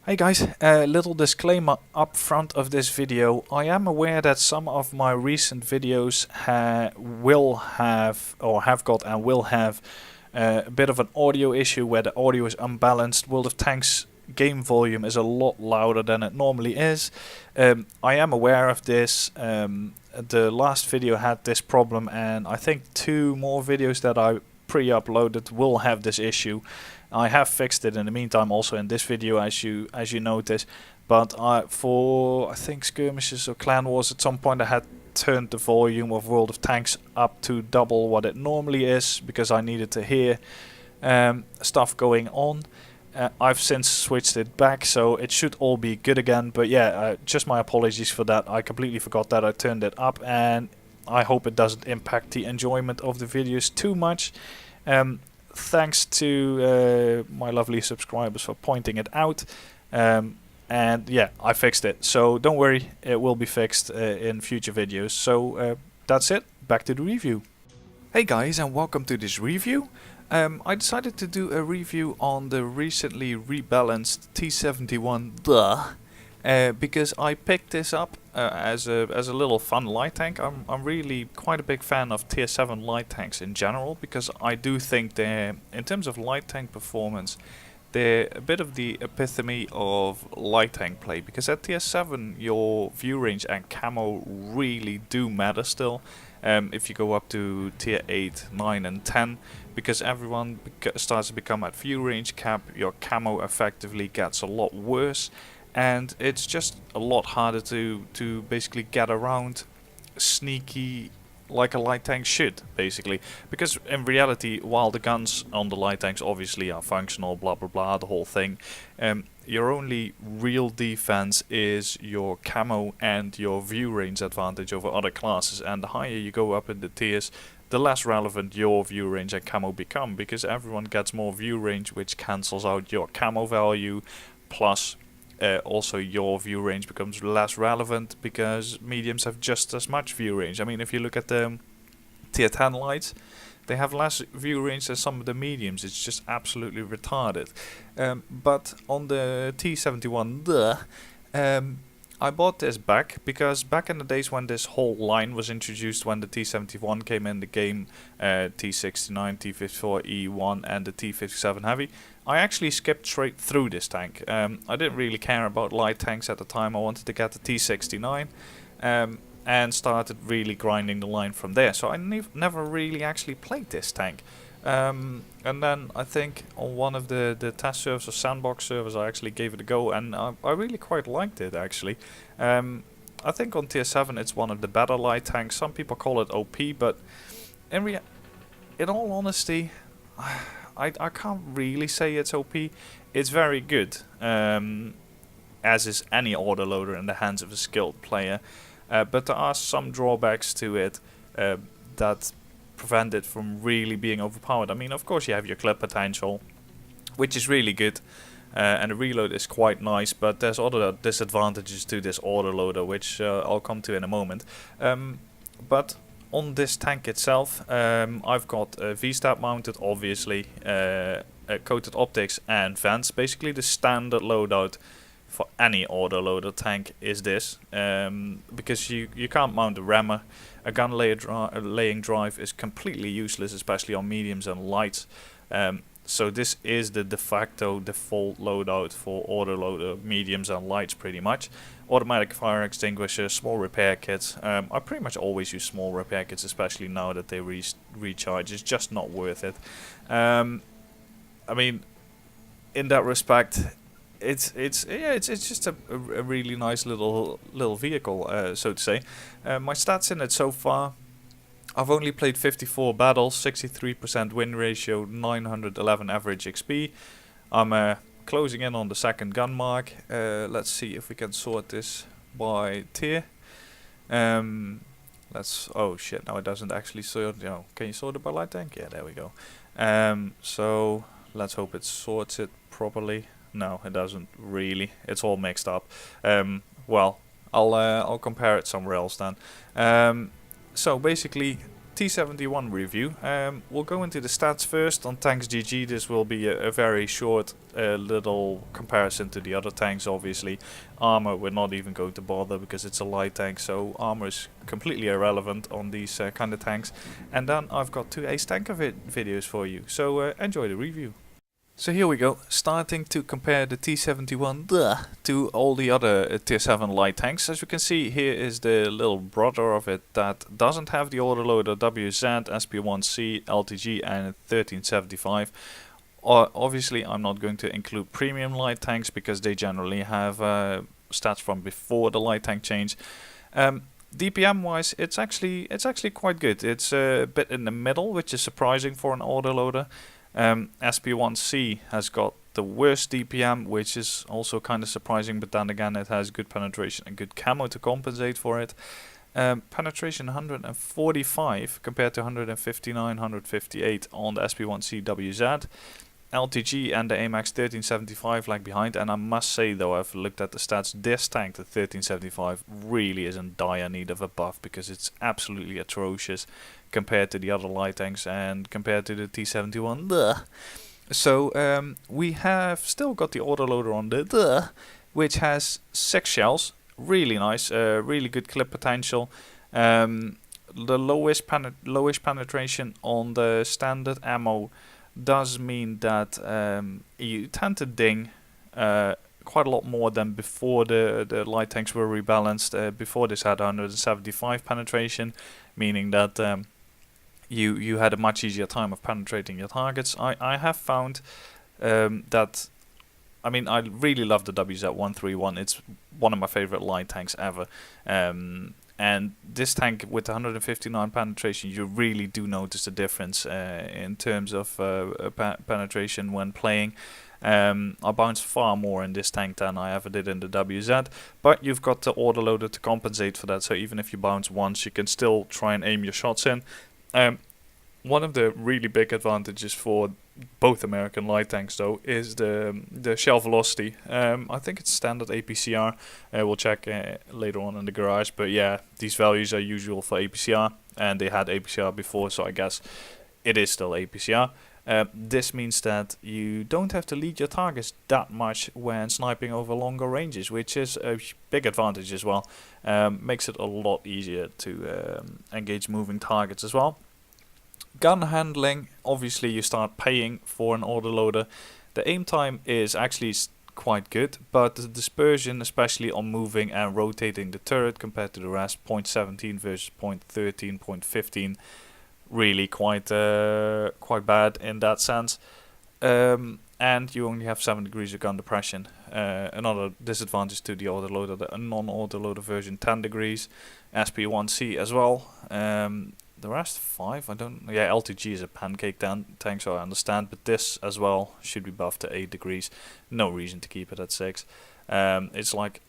Hey guys, a little disclaimer up front of this video. I am aware that some of my recent videos will have, or have got and will have, a bit of an audio issue where the audio is unbalanced. World of Tanks game volume is a lot louder than it normally is. I am aware of this. The last video had this problem, and I think 2 more videos that I pre-uploaded will have this issue. I have fixed it in the meantime also in this video, as you notice, but for I think skirmishes or clan wars at some point I had turned the volume of World of Tanks up to double what it normally is because I needed to hear stuff going on. I've since switched it back, so it should all be good again, but yeah, just my apologies for that. I completely forgot that I turned it up, and I hope it doesn't impact the enjoyment of the videos too much. Thanks to my lovely subscribers for pointing it out, and yeah, I fixed it, so don't worry, it will be fixed in future videos. So that's it, back to the review. Hey guys, and welcome to this review. I decided to do a review on the recently rebalanced T71 because I picked this up as a little fun light tank. I'm really quite a big fan of tier 7 light tanks in general, because I do think they're, in terms of light tank performance, they're a bit of the epitome of light tank play, because at tier 7 your view range and camo really do matter still. If you go up to tier 8, 9 and 10, because everyone starts to become at view range cap, your camo effectively gets a lot worse. And it's just a lot harder to basically get around sneaky like a light tank should, basically. Because in reality, while the guns on the light tanks obviously are functional, blah blah blah, the whole thing, your only real defense is your camo and your view range advantage over other classes. And the higher you go up in the tiers, the less relevant your view range and camo become, because everyone gets more view range, which cancels out your camo value, plus also your view range becomes less relevant because mediums have just as much view range. I mean, if you look at the tier 10 lights, they have less view range than some of the mediums. It's just absolutely retarded. But on the T71, I bought this back because back in the days when this whole line was introduced, when the T71 came in the game, T69, T54 E1 and the T57 Heavy, I actually skipped straight through this tank. I didn't really care about light tanks at the time. I wanted to get the T69 and started really grinding the line from there. So I never really actually played this tank. And then I think on one of the test servers or sandbox servers I actually gave it a go, and I really quite liked it actually. I think on tier 7 it's one of the better light tanks. Some people call it OP, but in all honesty, I can't really say it's OP. It's very good, as is any autoloader in the hands of a skilled player, but there are some drawbacks to it that prevent it from really being overpowered. I mean, of course you have your clip potential, which is really good, and the reload is quite nice, but there's other disadvantages to this autoloader, which I'll come to in a moment. But on this tank itself, I've got a V-stab mounted, obviously, coated optics and vents. Basically the standard loadout for any autoloader tank is this, because you can't mount a rammer. A gun laying drive is completely useless, especially on mediums and lights. So this is the de facto default loadout for autoloader mediums and lights, pretty much. Automatic fire extinguisher, small repair kits. I pretty much always use small repair kits, especially now that they recharge. It's just not worth it. I mean, in that respect, it's just a really nice little vehicle, so to say. My stats in it so far: I've only played 54 battles, 63% win ratio, 911 average XP. I'm closing in on the second gun mark. Let's see if we can sort this by tier. Oh shit, no, it doesn't actually sort. Can you sort it by light tank? Yeah, there we go. So let's hope it sorts it properly. No, it doesn't really. It's all mixed up. Well, I'll compare it somewhere else then. So basically, T71 review. We'll go into the stats first. On Tanks GG, this will be a very short little comparison to the other tanks, obviously. Armor we're not even going to bother because it's a light tank, so armor is completely irrelevant on these kind of tanks. And then I've got 2 Ace Tanker videos for you, so enjoy the review. So here we go, starting to compare the T71 to all the other tier 7 light tanks. As you can see, here is the little brother of it that doesn't have the autoloader WZ, SP1C, LTG and 1375. Obviously I'm not going to include premium light tanks because they generally have stats from before the light tank change. DPM wise, it's actually quite good. It's a bit in the middle, which is surprising for an autoloader. SP1C has got the worst DPM, which is also kind of surprising, but then again it has good penetration and good camo to compensate for it. Penetration 145 compared to 159, 158 on the SP1C WZ. LTG and the AMAX 1375 lag behind, and I must say though, I've looked at the stats, this tank, the 1375, really is in dire need of a buff because it's absolutely atrocious compared to the other light tanks and compared to the T71. So we have still got the autoloader on the which has 6 shells, really nice, really good clip potential. The lowest penetration on the standard ammo does mean that you tend to ding quite a lot more than before the light tanks were rebalanced. Before this had 175 penetration, meaning that you had a much easier time of penetrating your targets. I have found that, I mean, I really love the WZ131. It's one of my favorite light tanks ever. And this tank with 159 penetration, you really do notice the difference in terms of penetration when playing. I bounce far more in this tank than I ever did in the WZ, but you've got the autoloader to compensate for that, so even if you bounce once, you can still try and aim your shots in. One of the really big advantages for both American light tanks though is the shell velocity. I think it's standard APCR. We'll check later on in the garage, but yeah, these values are usual for APCR and they had APCR before, so I guess it is still APCR. This means that you don't have to lead your targets that much when sniping over longer ranges, which is a big advantage as well. Makes it a lot easier to engage moving targets as well. Gun handling, obviously you start paying for an autoloader. The aim time is actually quite good, but the dispersion, especially on moving and rotating the turret compared to the rest, 0.17 versus 0.13, 0.15, really quite bad in that sense. And you only have 7 degrees of gun depression. Another disadvantage to the autoloader, the non-autoloader version 10 degrees, SP1C as well. The rest 5, I don't. Yeah, LTG is a pancake tank, so I understand, but this as well should be buffed to 8 degrees. No reason to keep it at 6. It's like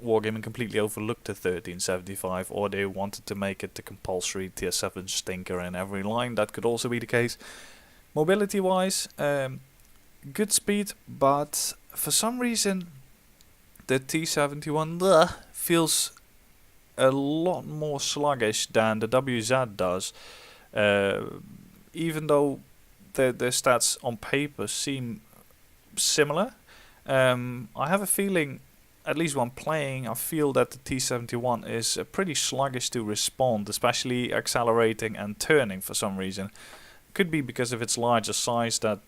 Wargaming completely overlooked the 1375, or they wanted to make it the compulsory tier 7 stinker in every line. That could also be the case. Mobility wise, good speed, but for some reason the T71 feels a lot more sluggish than the WZ does, even though the stats on paper seem similar. I have a feeling, at least when playing, I feel that the T71 is pretty sluggish to respond, especially accelerating and turning for some reason. Could be because of its larger size that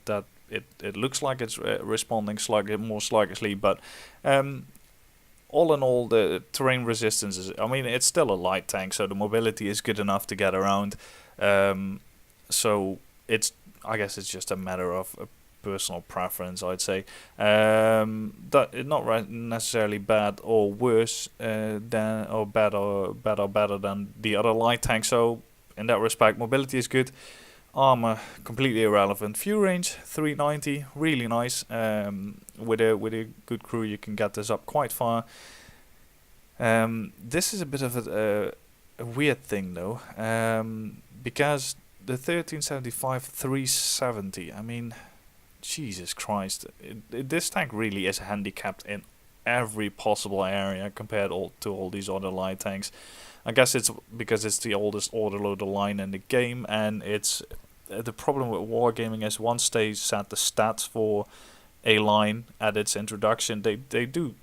it looks like it's responding more sluggishly, but all in all, the terrain resistance is, I mean, it's still a light tank, so the mobility is good enough to get around. So it's, I guess it's just a matter of a personal preference, I'd say. That not necessarily bad or worse than, or better than the other light tank. So in that respect, mobility is good. Armor completely irrelevant. View range 390, really nice. With a good crew, you can get this up quite far. This is a bit of a weird thing though, because the 1375 370. I mean, Jesus Christ, this tank really is handicapped in every possible area compared to all these other light tanks. I guess it's because it's the oldest autoloader line in the game, and it's the problem with wargaming is once they set the stats for a line at its introduction, they do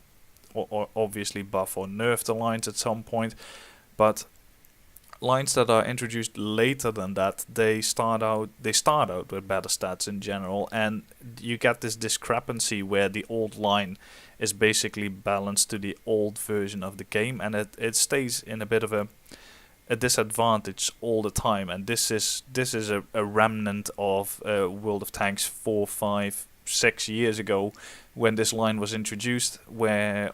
or obviously buff or nerf the lines at some point, but lines that are introduced later than that, they start out with better stats in general, and you get this discrepancy where the old line is basically balanced to the old version of the game, and it stays in a bit of a disadvantage all the time. And this is a remnant of World of Tanks 4, 5, 6 years ago, when this line was introduced, where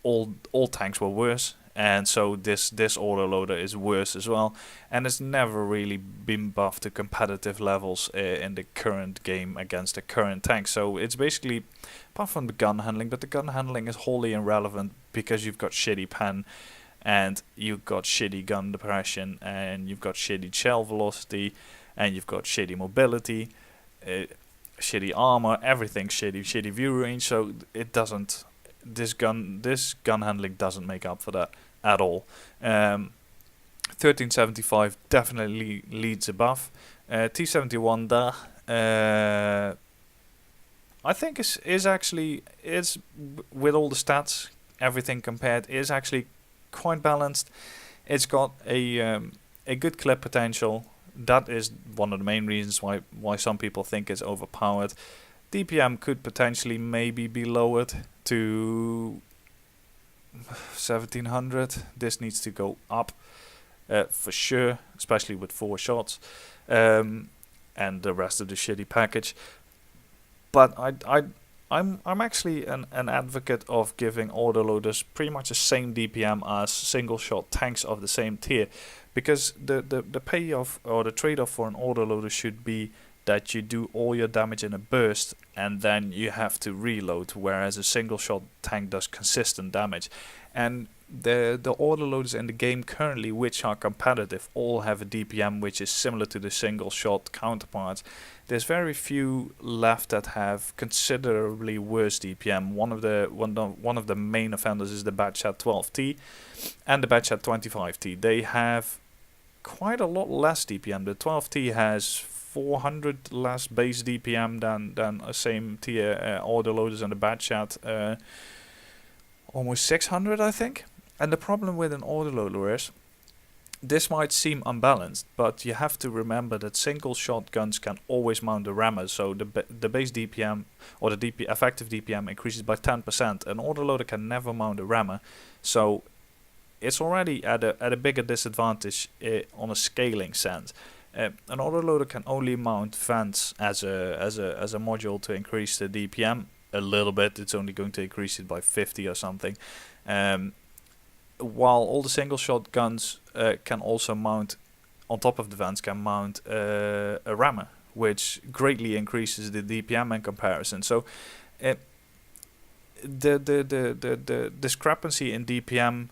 all tanks were worse. And so this autoloader is worse as well, and it's never really been buffed to competitive levels in the current game against the current tanks. So it's basically, apart from the gun handling, but the gun handling is wholly irrelevant because you've got shitty pen, and you've got shitty gun depression, and you've got shitty shell velocity, and you've got shitty mobility, shitty armor, everything's shitty view range. So it doesn't. This gun handling doesn't make up for that at all. 1375 definitely leads above. T71 I think is actually with all the stats, everything compared, is actually quite balanced. It's got a good clip potential. That is one of the main reasons why some people think it's overpowered. DPM could potentially maybe be lowered to 1700. This needs to go up for sure, especially with 4 shots and the rest of the shitty package. But I'm actually an advocate of giving autoloaders pretty much the same DPM as single shot tanks of the same tier, because the payoff or the trade-off for an autoloader should be that you do all your damage in a burst and then you have to reload, whereas a single shot tank does consistent damage. And the autoloaders in the game currently, which are competitive, all have a DPM which is similar to the single shot counterparts. There's very few left that have considerably worse DPM. One of the main offenders is the Batchat 12T and the Batchat 25T. They have quite a lot less DPM. The 12T has 400 less base DPM than a same tier autoloaders, and the Batchat almost 600, I think. And the problem with an autoloader is, this might seem unbalanced, but you have to remember that single shotguns can always mount a rammer, so the base DPM or the effective DPM increases by 10%. An autoloader can never mount a rammer, so it's already at a bigger disadvantage on a scaling sense. An autoloader can only mount vents as a module to increase the DPM a little bit. It's only going to increase it by 50 or something. While all the single shot guns can also mount, on top of the vents, can mount a rammer, which greatly increases the DPM in comparison. So the discrepancy in DPM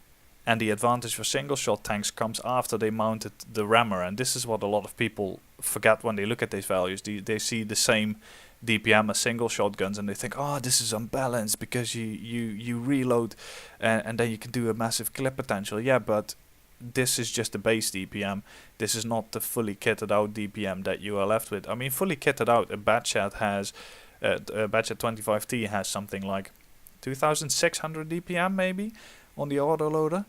and the advantage for single shot tanks comes after they mounted the rammer, and this is what a lot of people forget when they look at these values. They see the same DPM as single shotguns and they think, oh, this is unbalanced because you reload and then you can do a massive clip potential. Yeah, but this is just the base DPM. This is not the fully kitted out DPM that you are left with. I mean, fully kitted out, a Batchat has a Batchat 25T has something like 2600 DPM maybe on the autoloader,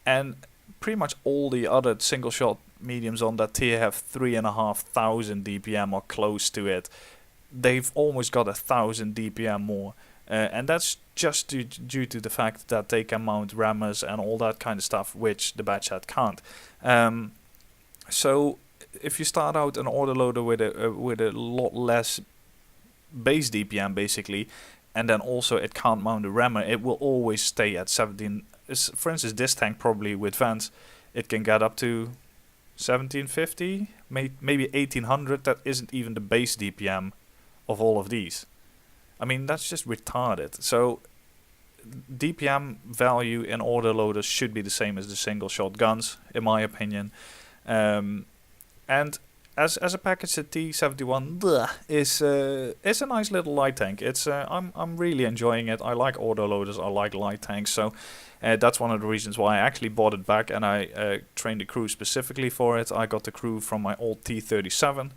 and pretty much all the other single shot mediums on that tier have 3,500 DPM or close to it. They've almost got 1,000 DPM more, and that's just due to the fact that they can mount rammers and all that kind of stuff, which the Batchat can't. So if you start out an autoloader with a lot less base DPM basically, and then also it can't mount a rammer, it will always stay at 17. For instance, this tank probably with vents, it can get up to 1750, maybe 1800. That isn't even the base DPM of all of these. I mean, that's just retarded. So DPM value in autoloaders should be the same as the single shot guns, in my opinion. And as a package, the T71 is a nice little light tank. It's I'm really enjoying it. I like autoloaders. I like light tanks. So that's one of the reasons why I actually bought it back, and I trained the crew specifically for it. I got the crew from my old T37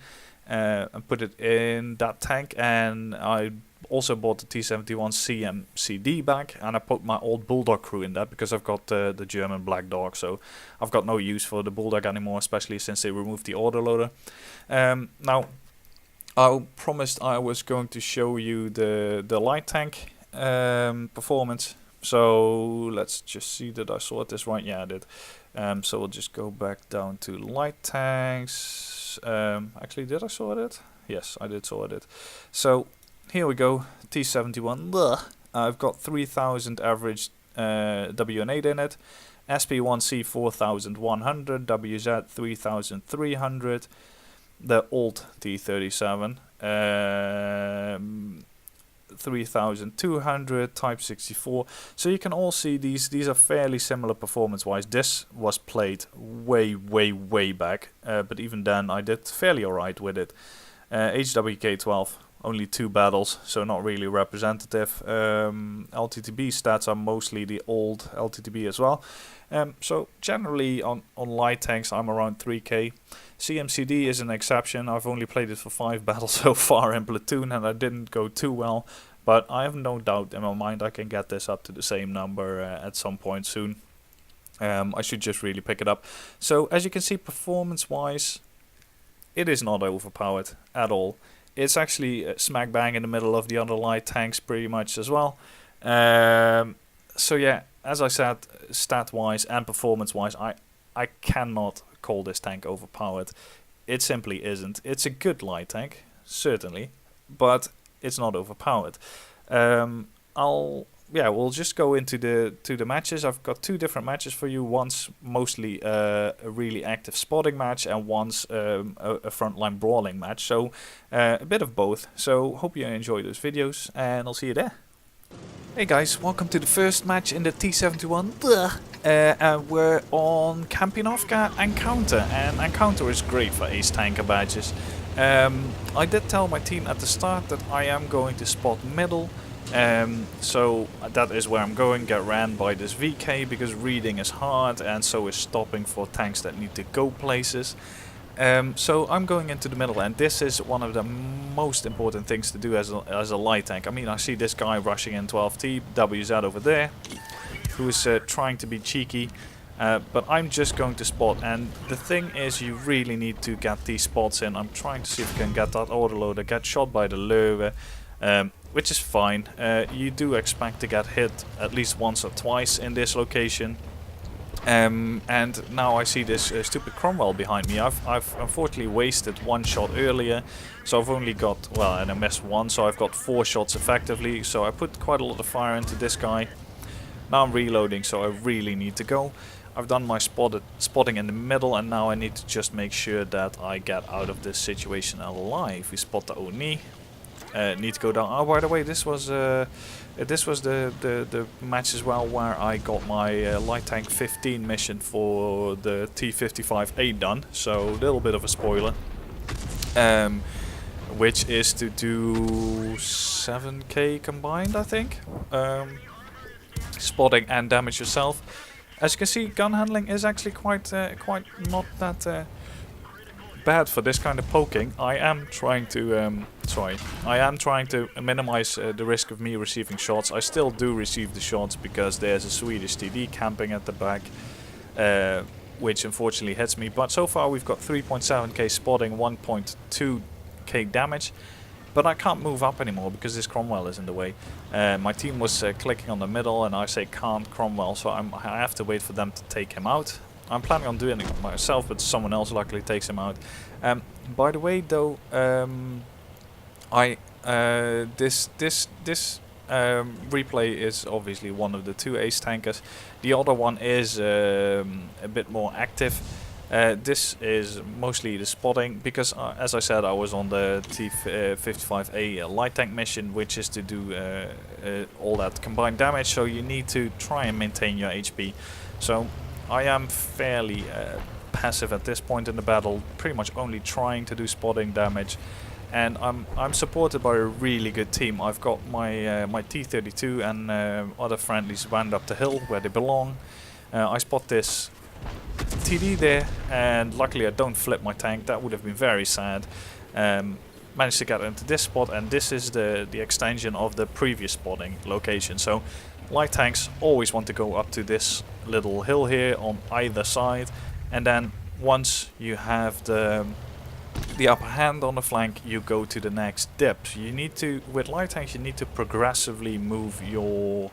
and put it in that tank, and I also bought the T71 CMCD back, and I put my old Bulldog crew in that because I've got the German Black Dog, so I've got no use for the Bulldog anymore, especially since they removed the autoloader. Now, I promised I was going to show you the light tank performance, so let's just see that I sorted this right. Yeah, I did. So we'll just go back down to light tanks. Actually, did I sort it? Yes, I did sort it. So here we go, T71. I've got 3000 average WN8 in it, SP1C 4100, WZ 3300, the old T37 3200, Type 64. So you can all see these are fairly similar performance wise. This was played way back, but even then I did fairly alright with it. HWK12, only 2 battles, so not really representative. LTTB stats are mostly the old LTTB as well. So generally on light tanks I'm around 3k. CMCD is an exception. I've only played it for 5 battles so far in Platoon, and I didn't go too well. But I have no doubt in my mind I can get this up to the same number at some point soon. I should just really pick it up. So as you can see, performance wise, it is not overpowered at all. It's actually smack bang in the middle of the other light tanks pretty much as well. So yeah, as I said, stat wise and performance wise, I cannot call this tank overpowered. It simply isn't. It's a good light tank, certainly, but it's not overpowered. We'll just go into the matches. I've got 2 different matches for you. One's mostly a really active spotting match, and one's a frontline brawling match. So a bit of both. So hope you enjoy those videos, and I'll see you there. Hey guys, welcome to the first match in the T71. And we're on Kampinovka Encounter, and Encounter is great for ace tanker badges. I did tell my team at the start that I am going to spot middle. So that is where I'm going, get ran by this VK, because reading is hard and so is stopping for tanks that need to go places. So I'm going into the middle, and this is one of the most important things to do as a light tank. I mean, I see this guy rushing in 12T, WZ over there, who is trying to be cheeky, but I'm just going to spot. And the thing is, you really need to get these spots in. I'm trying to see if I can get that autoloader, get shot by the Löwe, which is fine. You do expect to get hit at least once or twice in this location. And now I see this stupid Cromwell behind me. I've unfortunately wasted 1 shot earlier, so I've only got, well, and I missed 1, so I've got 4 shots effectively. So I put quite a lot of fire into this guy. Now I'm reloading, so I really need to go. I've done my spotting in the middle, and now I need to just make sure that I get out of this situation alive. We spot the Oni. Need to go down. Oh, by the way, this was the match as well where I got my light tank 15 mission for the T55A done. So a little bit of a spoiler, which is to do 7k combined, I think. Spotting and damage yourself. As you can see, gun handling is actually quite not that bad for this kind of poking. I am trying to minimize the risk of me receiving shots. I still do receive the shots because there's a Swedish TD camping at the back, which unfortunately hits me. But so far we've got 3.7k spotting, 1.2k damage. But I can't move up anymore because this Cromwell is in the way. My team was clicking on the middle, and I say can't Cromwell, so I have to wait for them to take him out. I'm planning on doing it myself, but someone else luckily takes him out. By the way, though, this replay is obviously one of the 2 ace tankers. The other one is a bit more active. This is mostly the spotting, because as I said, I was on the T55A light tank mission, which is to do all that combined damage, so you need to try and maintain your HP. So I am fairly passive at this point in the battle, pretty much only trying to do spotting damage. And I'm supported by a really good team. I've got my my T72 and other friendlies wound up the hill where they belong. I spot this TD there, and luckily I don't flip my tank. That would have been very sad. Managed to get into this spot, and this is the extension of the previous spotting location. So light tanks always want to go up to this little hill here on either side, and then once you have the upper hand on the flank, you go to the next dip. You need to, with light tanks, you need to progressively move your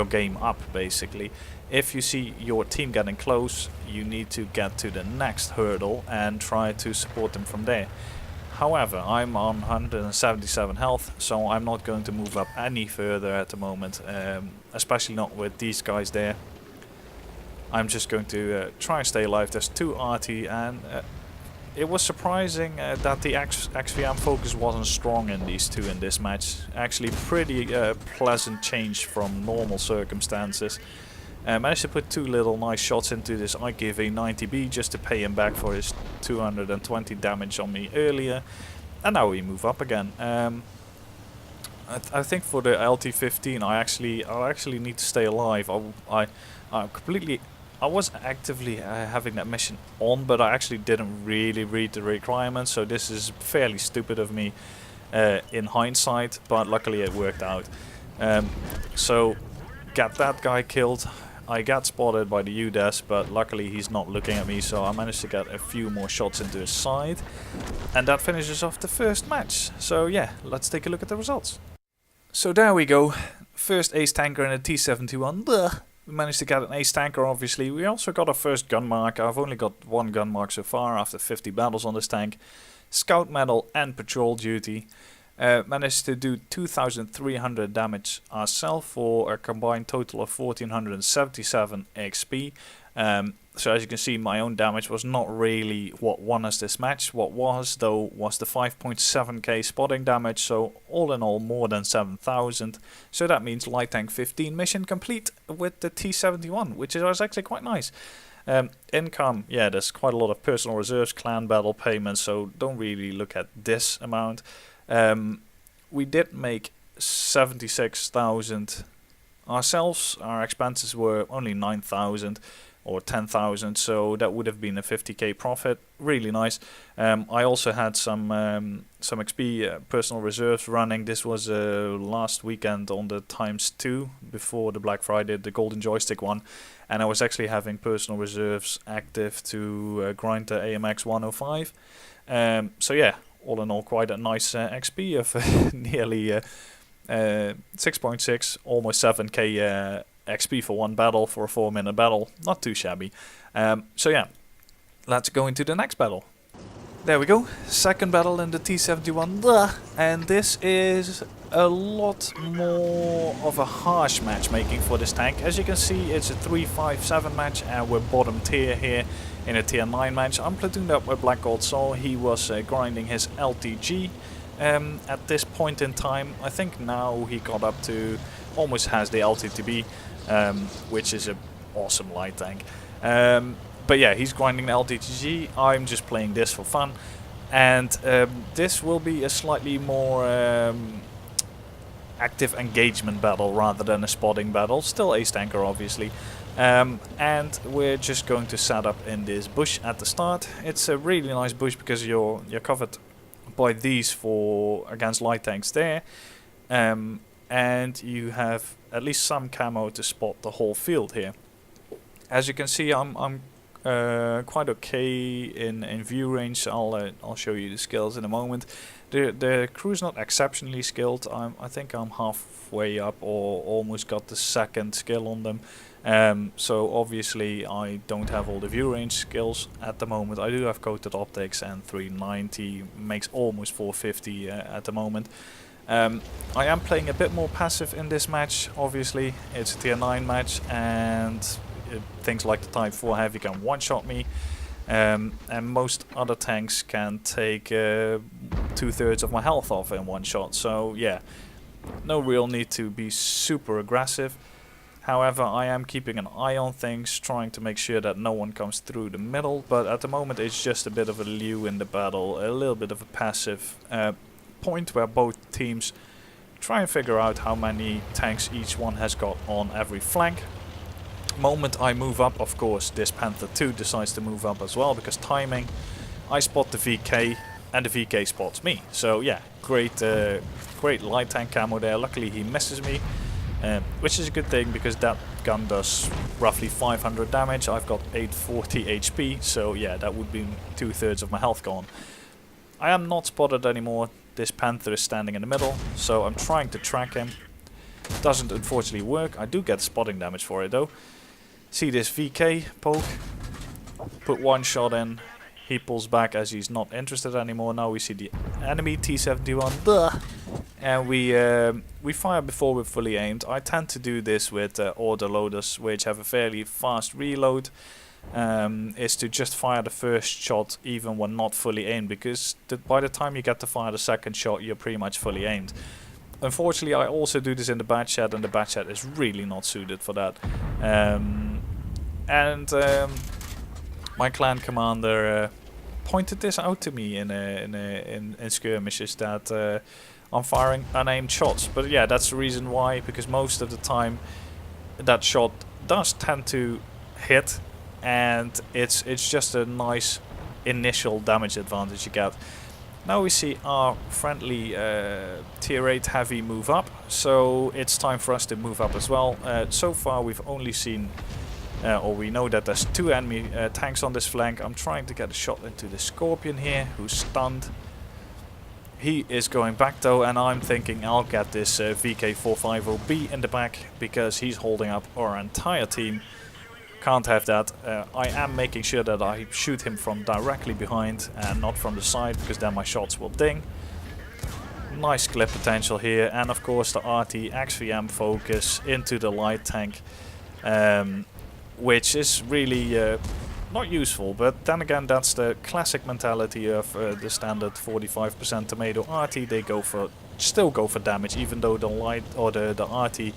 game up, basically. If you see your team getting close, you need to get to the next hurdle and try to support them from there. However, I'm on 177 health, so I'm not going to move up any further at the moment, especially not with these guys there. I'm just going to try and stay alive. There's 2 RT, and it was surprising that the XVM focus wasn't strong in these two in this match. Actually pretty pleasant change from normal circumstances. Managed to put 2 little nice shots into this IKV 90B just to pay him back for his 220 damage on me earlier. And now we move up again. I think for the LT15 I actually need to stay alive. I was actively having that mission on, but I actually didn't really read the requirements, so this is fairly stupid of me in hindsight, but luckily it worked out. So got that guy killed. I got spotted by the UDES, but luckily he's not looking at me, so I managed to get a few more shots into his side. And that finishes off the first match. So yeah, let's take a look at the results. So there we go. First ace tanker in a T71. Blech. We managed to get an ace tanker, obviously. We also got our first gun mark. I've only got 1 gun mark so far after 50 battles on this tank. Scout medal and patrol duty. Managed to do 2,300 damage ourselves for a combined total of 1,477 XP. So as you can see, my own damage was not really what won us this match. What was, though, was the 5.7k spotting damage, so all in all more than 7,000. So that means light tank 15 mission complete with the T71, which was actually quite nice. Income, yeah, there's quite a lot of personal reserves, clan battle payments, so don't really look at this amount. We did make 76,000 ourselves. Our expenses were only 9,000 or 10,000, so that would have been a 50k profit. Really nice. I also had some XP personal reserves running. This was last weekend on the ×2 before the Black Friday, the golden joystick one, and I was actually having personal reserves active to grind the AMX 105. So yeah, all in all, quite a nice XP of nearly 6.6, almost 7k XP for one battle, for a 4-minute battle. Not too shabby. So yeah, let's go into the next battle. There we go, second battle in the T71, and this is a lot more of a harsh matchmaking for this tank. As you can see, it's a 3-5-7 match, and we're bottom tier here in a tier 9 match. I'm platooned up with Black Gold Soul. He was grinding his LTG at this point in time. I think now he got up to, almost has the LTTB, which is an awesome light tank. But yeah, he's grinding the LTTG. I'm just playing this for fun. And this will be a slightly more active engagement battle rather than a spotting battle. Still ace tanker, obviously. And we're just going to set up in this bush at the start. It's a really nice bush because you're covered by these for against light tanks there. And you have at least some camo to spot the whole field here. As you can see, I'm quite okay in view range. I'll show you the skills in a moment. The crew's not exceptionally skilled. I think I'm halfway up or almost got the second skill on them. So obviously I don't have all the view range skills at the moment. I do have coated optics, and 390 makes almost 450 at the moment. I am playing a bit more passive in this match. Obviously it's a tier 9 match, and things like the Type 4 Heavy can one-shot me, and most other tanks can take 2/3 of my health off in one shot. So yeah, no real need to be super aggressive. However, I am keeping an eye on things, trying to make sure that no one comes through the middle, but at the moment it's just a bit of a liu in the battle, a little bit of a passive point where both teams try and figure out how many tanks each one has got on every flank. Moment I move up, of course, this Panther 2 decides to move up as well, because timing. I spot the VK and the VK spots me. So yeah, great light tank camo there. Luckily he misses me, which is a good thing because that gun does roughly 500 damage. I've got 840 HP, so yeah, that would be 2/3 of my health gone. I am not spotted anymore. This Panther is standing in the middle, so I'm trying to track him. Doesn't unfortunately work. I do get spotting damage for it though. See this VK poke, put one shot in, he pulls back as he's not interested anymore. Now we see the enemy T71, and we fire before we're fully aimed. I tend to do this with autoloaders, which have a fairly fast reload, is to just fire the first shot even when not fully aimed, because by the time you get to fire the second shot you're pretty much fully aimed. Unfortunately, I also do this in the batch chat, and the batch chat is really not suited for that. My clan commander pointed this out to me in skirmishes, that I'm firing unaimed shots. But yeah, that's the reason why, because most of the time that shot does tend to hit, and it's just a nice initial damage advantage you get. Now we see our friendly tier 8 heavy move up, so it's time for us to move up as well. So far we've only seen, or we know that there's 2 enemy tanks on this flank. I'm trying to get a shot into the Scorpion here, who's stunned. He is going back though, and I'm thinking I'll get this VK450B in the back, because he's holding up our entire team. Can't have that. I am making sure that I shoot him from directly behind and not from the side, because then my shots will ding. Nice clip potential here, and of course the RT XVM focus into the light tank, which is really not useful, but then again that's the classic mentality of the standard 45% tomato RT. They still go for damage, even though the light or the RT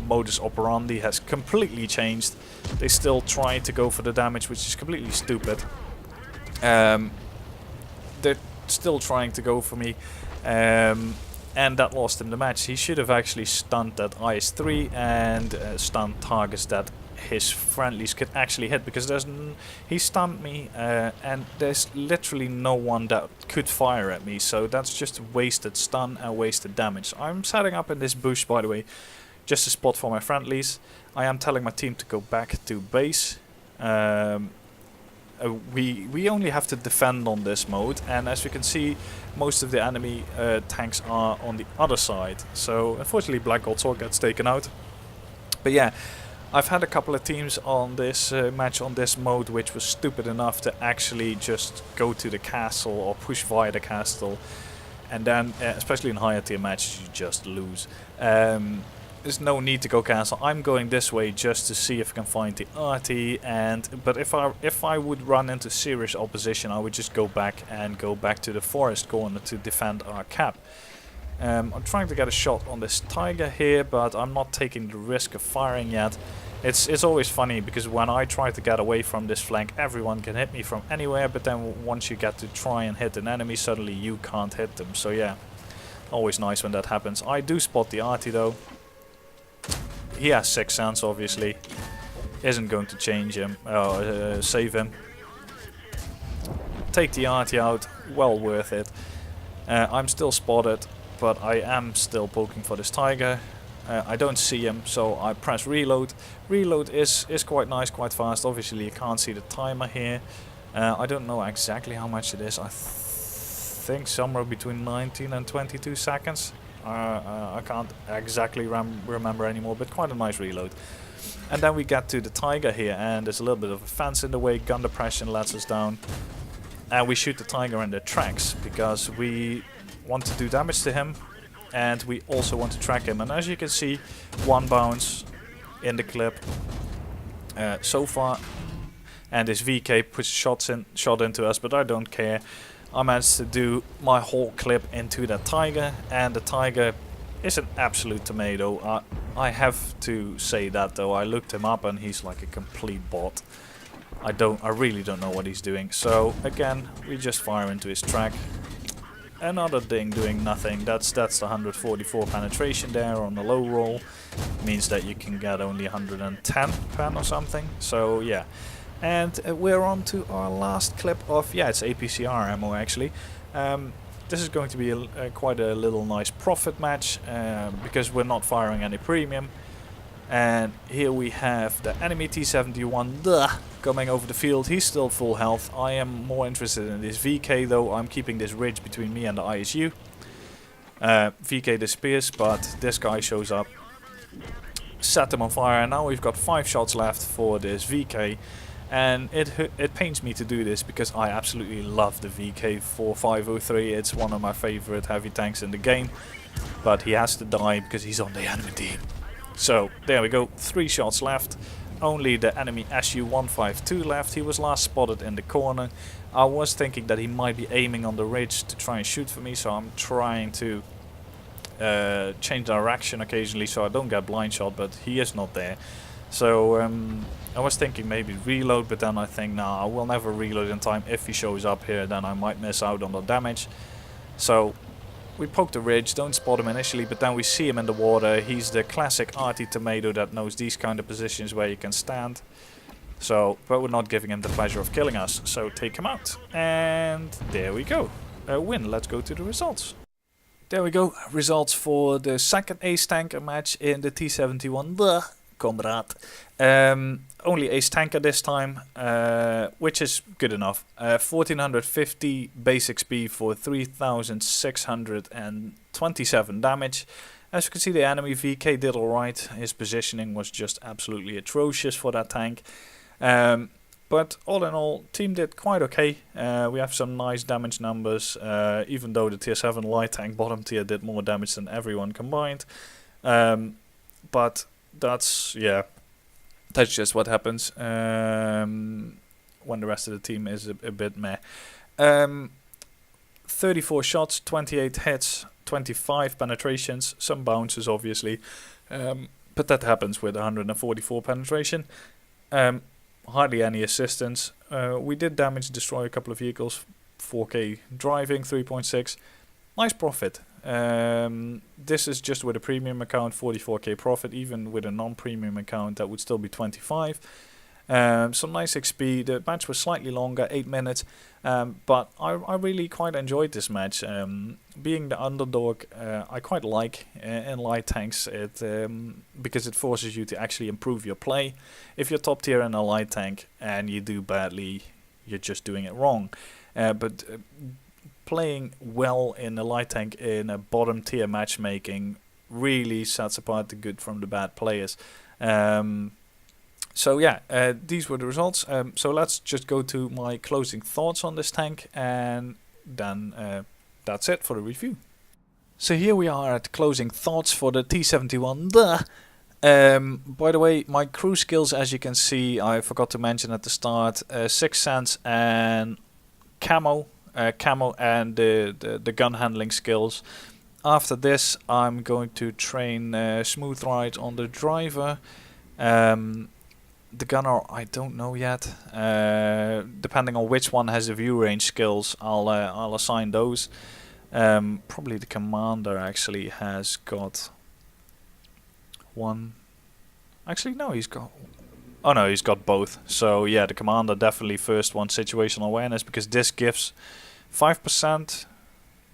modus operandi has completely changed. They still try to go for the damage, which is completely stupid. They're still trying to go for me, and that lost him the match. He should have actually stunned that IS-3 and stunned targets that his friendlies could actually hit, because he stunned me, and there's literally no one that could fire at me, so that's just wasted stun and wasted damage. I'm setting up in this bush, by the way, just a spot for my friendlies. I am telling my team to go back to base. We only have to defend on this mode, and as you can see, most of the enemy tanks are on the other side. So unfortunately Black Gold Sword gets taken out. But yeah, I've had a couple of teams on this match on this mode which was stupid enough to actually just go to the castle or push via the castle, and then especially in higher tier matches you just lose. There's no need to go castle. I'm going this way just to see if I can find the RT, but if I would run into serious opposition, I would just go back to the forest corner to defend our cap. I'm trying to get a shot on this tiger here, but I'm not taking the risk of firing yet. It's always funny, because when I try to get away from this flank, everyone can hit me from anywhere, but then once you get to try and hit an enemy, suddenly you can't hit them. So yeah, always nice when that happens. I do spot the RT though. He has 6th sense, obviously. Isn't going to change him, save him. Take the RT out, well worth it. I'm still spotted, but I am still poking for this tiger. I don't see him, so I press reload. Reload is quite nice, quite fast. Obviously you can't see the timer here. I don't know exactly how much it is. I think somewhere between 19 and 22 seconds. I can't exactly remember anymore, but quite a nice reload. And then we get to the tiger here, and there's a little bit of a fence in the way. Gun depression lets us down, and we shoot the tiger in the tracks because we want to do damage to him, and we also want to track him. And as you can see, 1 bounce in the clip so far, and this VK puts shot into us, but I don't care. I managed to do my whole clip into that tiger, and the tiger is an absolute tomato. I have to say that though, I looked him up and he's like a complete bot. I really don't know what he's doing. So again, we just fire into his track. Another thing doing nothing. That's the 144 penetration there on the low roll. Means that you can get only 110 pen or something. So yeah. And we're on to our last clip of, yeah, it's APCR ammo actually. This is going to be quite a little nice profit match because we're not firing any premium. And here we have the enemy T71 coming over the field. He's still full health. I am more interested in this VK though. I'm keeping this ridge between me and the ISU. VK disappears, but this guy shows up. Set them on fire, and now we've got 5 shots left for this VK. And it pains me to do this because I absolutely love the VK4503. It's one of my favorite heavy tanks in the game. But he has to die because he's on the enemy team. So there we go, 3 shots left. Only the enemy SU-152 left. He was last spotted in the corner. I was thinking that he might be aiming on the ridge to try and shoot for me, so I'm trying to change direction occasionally so I don't get blind shot, but he is not there. So I was thinking maybe reload, but then I think nah, I will never reload in time. If he shows up here, then I might miss out on the damage. So we poke the ridge, don't spot him initially, but then we see him in the water. He's the classic arty tomato that knows these kind of positions where you can stand. So, but we're not giving him the pleasure of killing us. So take him out. And there we go. A win. Let's go to the results. There we go. Results for the second ace tanker match in the T71 comrade. Only ace tanker this time, which is good enough. 1450 base XP for 3627 damage. As you can see, the enemy VK did alright. His positioning was just absolutely atrocious for that tank. But all in all, team did quite okay. We have some nice damage numbers, even though the tier 7 light tank bottom tier did more damage than everyone combined. But that's, yeah, that's just what happens when the rest of the team is a bit meh. 34 shots, 28 hits, 25 penetrations, some bounces obviously, but that happens with 144 penetration. Hardly any assistance. We did damage destroy a couple of vehicles, 4k driving, 3.6. Nice profit. This is just with a premium account, 44k profit. Even with a non-premium account, that would still be 25. Some nice XP. The match was slightly longer, 8 minutes, but I really quite enjoyed this match. Being the underdog, I quite like in light tanks, because it forces you to actually improve your play. If you're top tier in a light tank and you do badly, you're just doing it wrong. But playing well in a light tank in a bottom tier matchmaking really sets apart the good from the bad players. So yeah, these were the results. So let's just go to my closing thoughts on this tank, and then that's it for the review. So here we are at closing thoughts for the T71. By the way, my crew skills, as you can see, I forgot to mention at the start, 6th Sense and camo and the gun handling skills. After this, I'm going to train smooth ride on the driver. The gunner, I don't know yet. Depending on which one has the view range skills, I'll assign those. Probably the commander actually has got one. Actually, no, he's got. Oh no, he's got both. So yeah, the commander definitely first one, situational awareness, because this gives 5%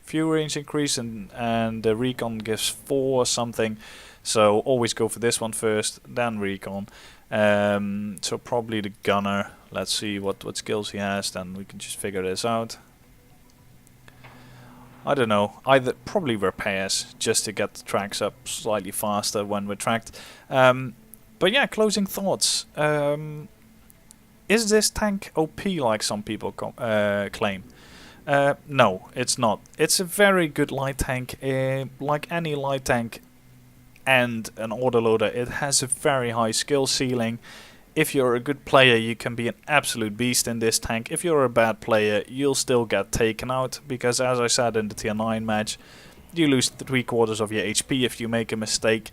view range increase, and the recon gives 4 or something. So always go for this one first, then recon. So probably the gunner. Let's see what skills he has, then we can just figure this out. I don't know, either probably repairs, just to get the tracks up slightly faster when we're tracked. But yeah, closing thoughts. Is this tank OP like some people claim? No, it's not. It's a very good light tank. Like any light tank and an autoloader, it has a very high skill ceiling. If you're a good player, you can be an absolute beast in this tank. If you're a bad player, you'll still get taken out, because as I said in the tier 9 match, you lose 3/4 of your HP if you make a mistake.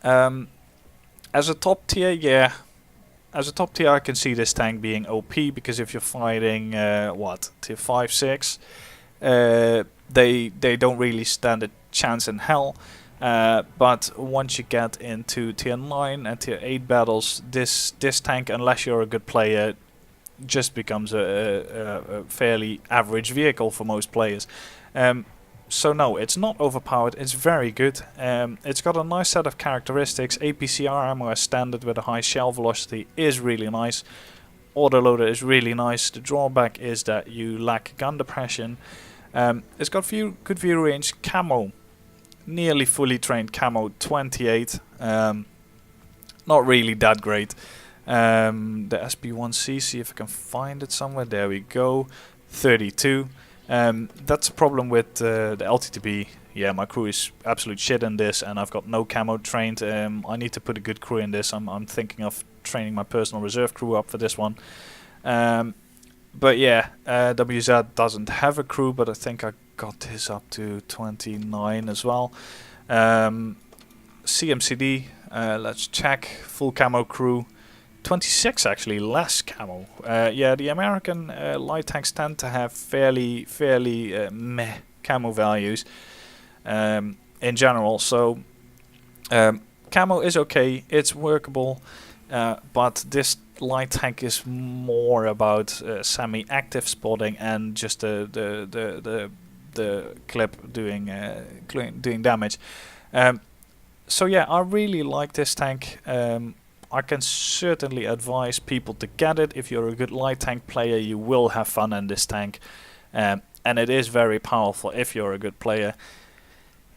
As a top tier, yeah. As a top tier, I can see this tank being OP, because if you're fighting, tier 5, 6, they don't really stand a chance in hell. But once you get into tier 9 and tier 8 battles, this tank, unless you're a good player, just becomes a fairly average vehicle for most players. So no, it's not overpowered, it's very good. It's got a nice set of characteristics. APCR ammo as standard with a high shell velocity is really nice. Autoloader is really nice. The drawback is that you lack gun depression. It's got good view range. Camo, nearly fully trained camo, 28. Not really that great. The SB1C, see if I can find it somewhere. There we go, 32. That's a problem with the LTTB. Yeah, my crew is absolute shit in this, and I've got no camo trained. I need to put a good crew in this. I'm thinking of training my personal reserve crew up for this one. But yeah, WZ doesn't have a crew, but I think I got this up to 29 as well. CMCD, let's check. Full camo crew. 26 actually, less camo. Yeah, the American light tanks tend to have fairly meh camo values in general. So camo is okay, it's workable, but this light tank is more about semi-active spotting and just the clip doing damage. So yeah, I really like this tank. I can certainly advise people to get it. If you're a good light tank player, you will have fun in this tank. And it is very powerful if you're a good player.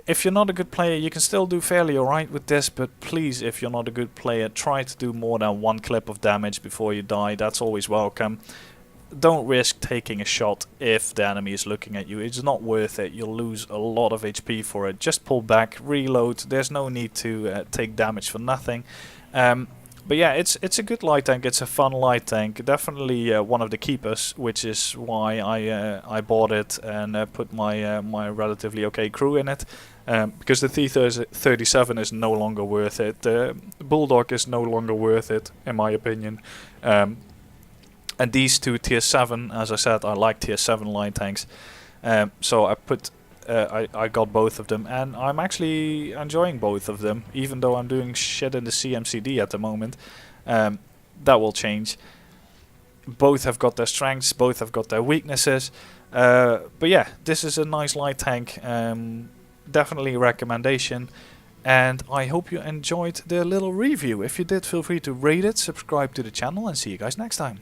If you're not a good player, you can still do fairly alright with this, but please, if you're not a good player, try to do more than one clip of damage before you die. That's always welcome. Don't risk taking a shot if the enemy is looking at you. It's not worth it. You'll lose a lot of HP for it. Just pull back, reload. There's no need to take damage for nothing. But yeah, it's a good light tank. It's a fun light tank. Definitely one of the keepers, which is why I bought it and put my my relatively okay crew in it. Because the T37 is no longer worth it. The Bulldog is no longer worth it, in my opinion. And these two tier 7, as I said, I like tier 7 light tanks. So I got both of them, and I'm actually enjoying both of them, even though I'm doing shit in the CMCD at the moment. That will change. Both have got their strengths, both have got their weaknesses. But yeah, this is a nice light tank. Definitely a recommendation. And I hope you enjoyed the little review. If you did, feel free to rate it, subscribe to the channel, and see you guys next time.